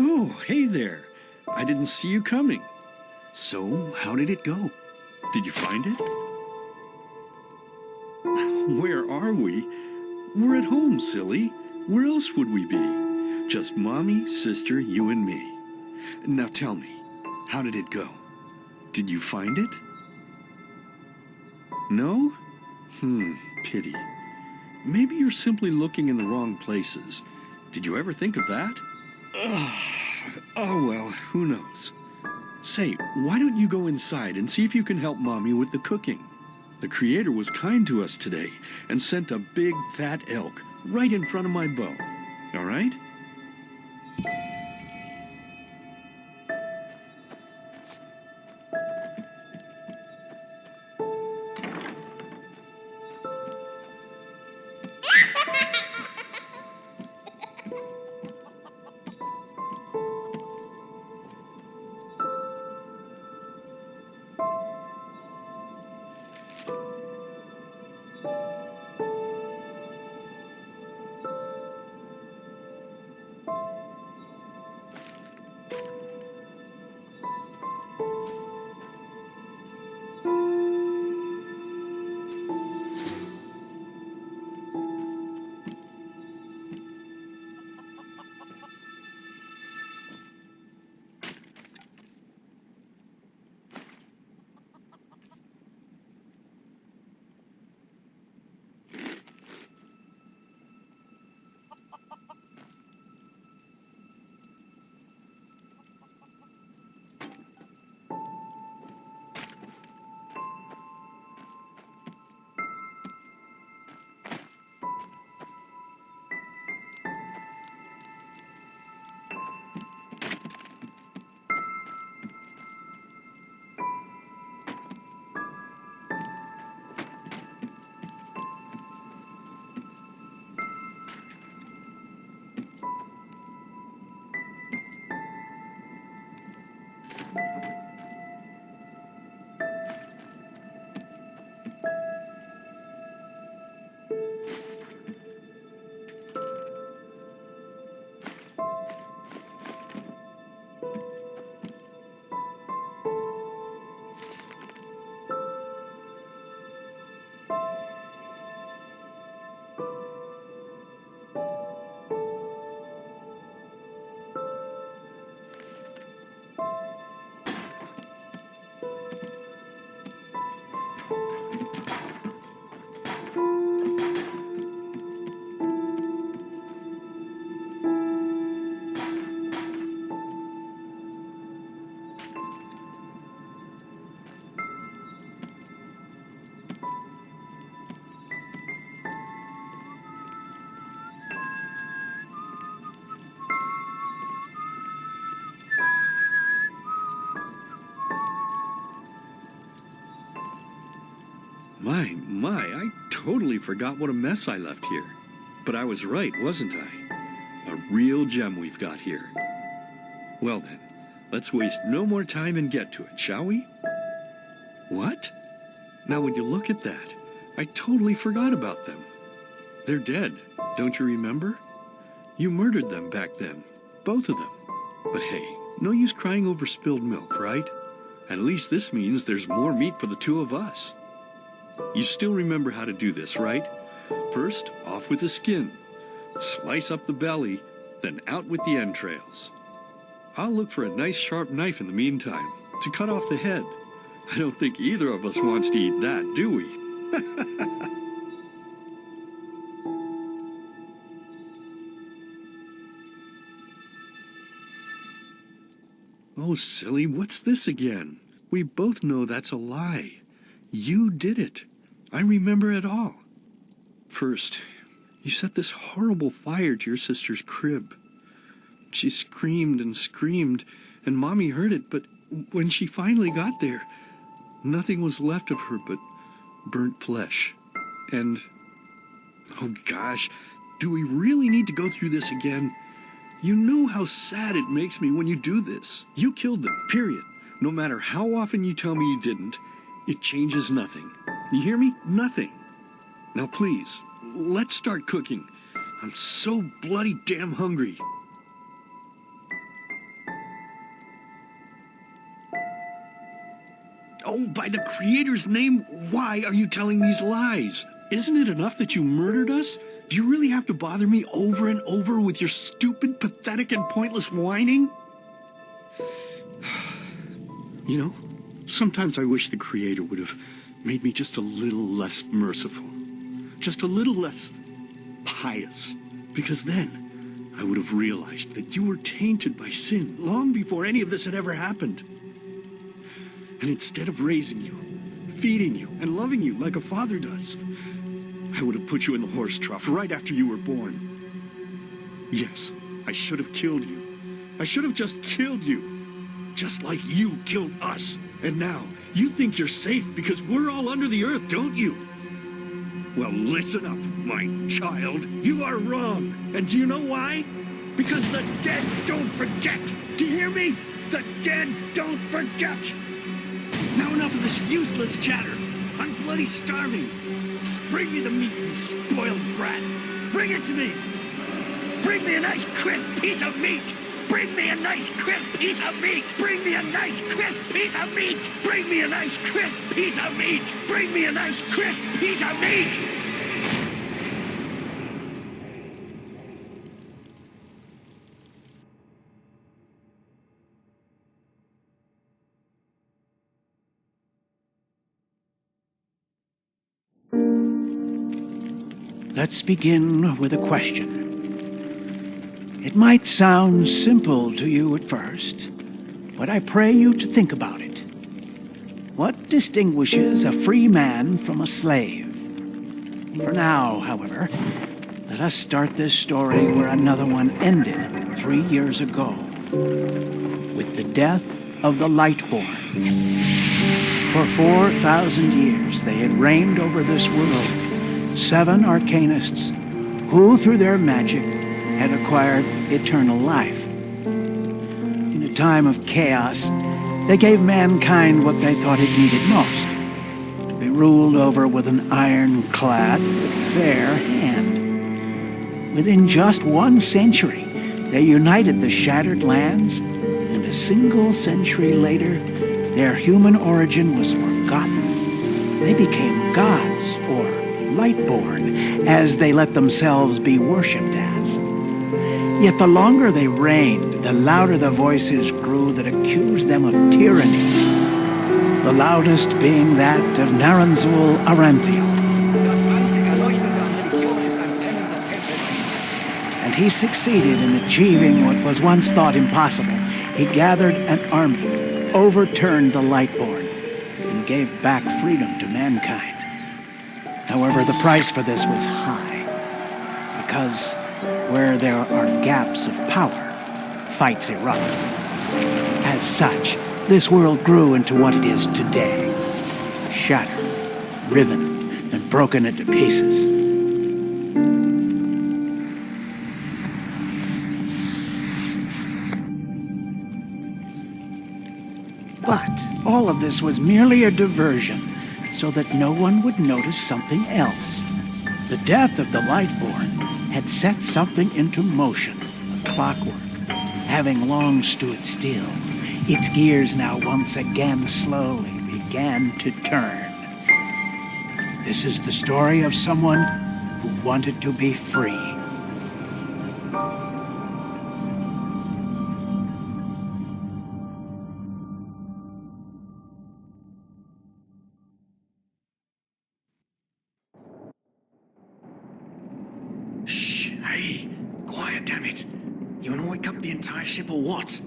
Oh, hey there. I didn't see you coming. So, how did it go? Did you find it? Where are we? We're at home, silly. Where else would we be? Just Mommy, sister, you and me. Now tell me, how did it go? Did you find it? No? Pity. Maybe you're simply looking in the wrong places. Did you ever think of that? Oh well, who knows? Say, why don't you go inside and see if you can help Mommy with the cooking? The Creator was kind to us today and sent a big fat elk right in front of my bow. All right? My, I totally forgot what a mess I left here. But I was right, wasn't I? A real gem we've got here. Well then, let's waste no more time and get to it, shall we? What? Now would you look at that? I totally forgot about them. They're dead, don't you remember? You murdered them back then, both of them. But hey, no use crying over spilled milk, right? At least this means there's more meat for the two of us. You still remember how to do this, right? First, off with the skin. Slice up the belly, then out with the entrails. I'll look for a nice sharp knife in the meantime to cut off the head. I don't think either of us wants to eat that, do we? Oh, silly, what's this again? We both know that's a lie. You did it. I remember it all. First, you set this horrible fire to your sister's crib. She screamed and screamed, and Mommy heard it, but when she finally got there, nothing was left of her but burnt flesh. And, oh gosh, do we really need to go through this again? You know how sad it makes me when you do this. You killed them, period. No matter how often you tell me you didn't, it changes nothing. You hear me? Nothing. Now please, let's start cooking. I'm so bloody damn hungry. Oh, by the Creator's name, why are you telling these lies? Isn't it enough that you murdered us? Do you really have to bother me over and over with your stupid, pathetic, and pointless whining? You know, sometimes I wish the Creator would have made me just a little less merciful. Just a little less pious. Because then I would have realized that you were tainted by sin long before any of this had ever happened. And instead of raising you, feeding you, and loving you like a father does, I would have put you in the horse trough right after you were born. Yes, I should have killed you. I should have just killed you. Just like you killed us. And now, you think you're safe because we're all under the earth, don't you? Well, listen up, my child. You are wrong. And do you know why? Because the dead don't forget. Do you hear me? The dead don't forget. Now enough of this useless chatter. I'm bloody starving. Bring me the meat, you spoiled brat. Bring it to me. Bring me a nice crisp piece of meat. Bring me a nice crisp piece of meat. Bring me a nice crisp piece of meat. Bring me a nice crisp piece of meat. Bring me a nice crisp piece of meat. Let's begin with a question. It might sound simple to you at first, but I pray you to think about it. What distinguishes a free man from a slave? For now, however, let us start this story where another one ended 3 years ago, with the death of the Lightborn. For 4,000 years they had reigned over this world. 7 arcanists who, through their magic, had acquired eternal life. In a time of chaos, they gave mankind what they thought it needed most, to be ruled over with an ironclad but fair hand. Within just 1 century, they united the shattered lands, and a single century later, their human origin was forgotten. They became gods, or Lightborn, as they let themselves be worshipped as. Yet the longer they reigned, the louder the voices grew that accused them of tyranny, the loudest being that of Naranzul Aranthiel. And he succeeded in achieving what was once thought impossible. He gathered an army, overturned the Lightborn, and gave back freedom to mankind. However, the price for this was high, because where there are gaps of power, fights erupt. As such, this world grew into what it is today, shattered, riven, and broken into pieces. But all of this was merely a diversion, so that no one would notice something else. The death of the Lightborn had set something into motion, a clockwork, having long stood still. Its gears now once again slowly began to turn. This is the story of someone who wanted to be free. Hey, quiet, damn it. You want to wake up the entire ship or what?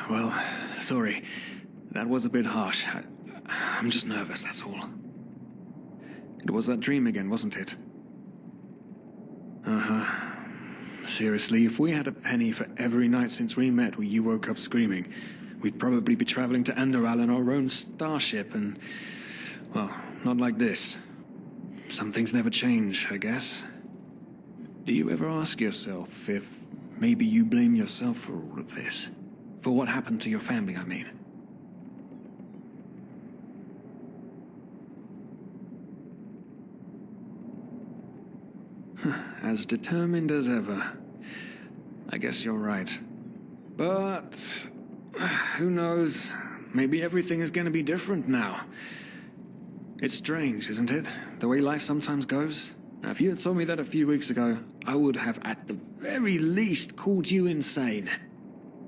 Well, sorry. That was a bit harsh. I'm just nervous, that's all. It was that dream again, wasn't it? Uh-huh. Seriously, if we had a penny for every night since we met where you woke up screaming, we'd probably be traveling to Enderal in our own starship and... well, not like this. Some things never change, I guess. Do you ever ask yourself if maybe you blame yourself for all of this? For what happened to your family, I mean? As determined as ever. I guess you're right. But who knows? Maybe everything is going to be different now. It's strange, isn't it? The way life sometimes goes. Now, if you had told me that a few weeks ago, I would have at the very least called you insane.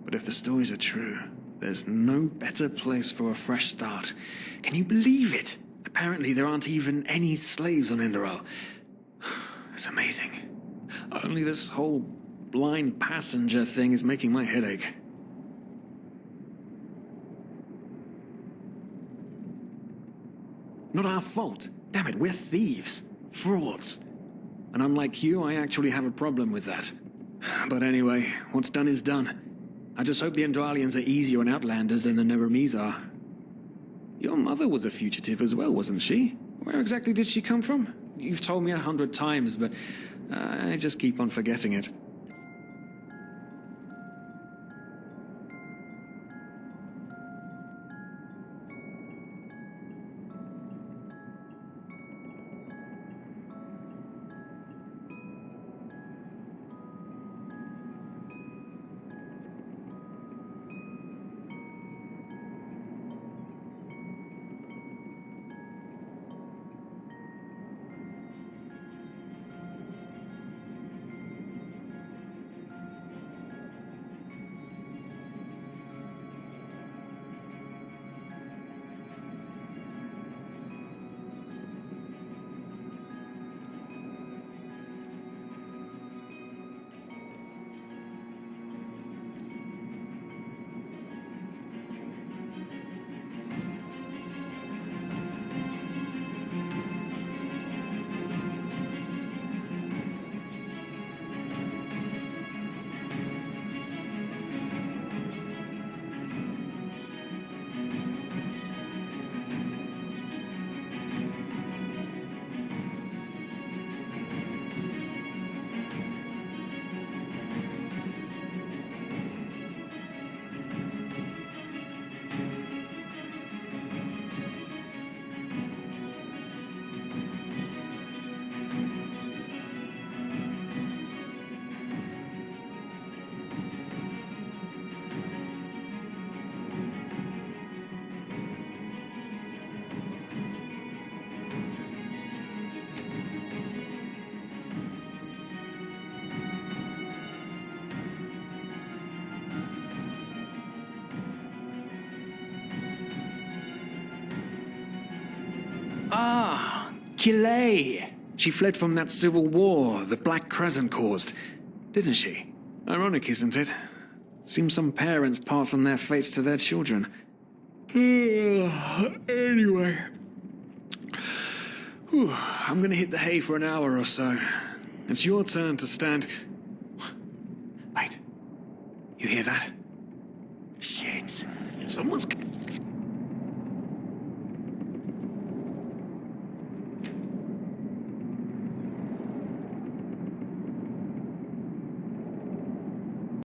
But if the stories are true, there's no better place for a fresh start. Can you believe it? Apparently there aren't even any slaves on Enderal. It's amazing. Only this whole blind passenger thing is making my head ache. Not our fault. Damn it, we're thieves. Frauds. And unlike you, I actually have a problem with that. But anyway, what's done is done. I just hope the Enderalians are easier on Outlanders than the Neremes are. Your mother was a fugitive as well, wasn't she? Where exactly did she come from? You've told me 100 times, but I just keep on forgetting it. Ah, Kilay. She fled from that civil war the Black Crescent caused, didn't she? Ironic, isn't it? Seems some parents pass on their fates to their children. Anyway. Whew, I'm gonna hit the hay for an hour or so. It's your turn to stand... Wait. You hear that? Shit. Someone's...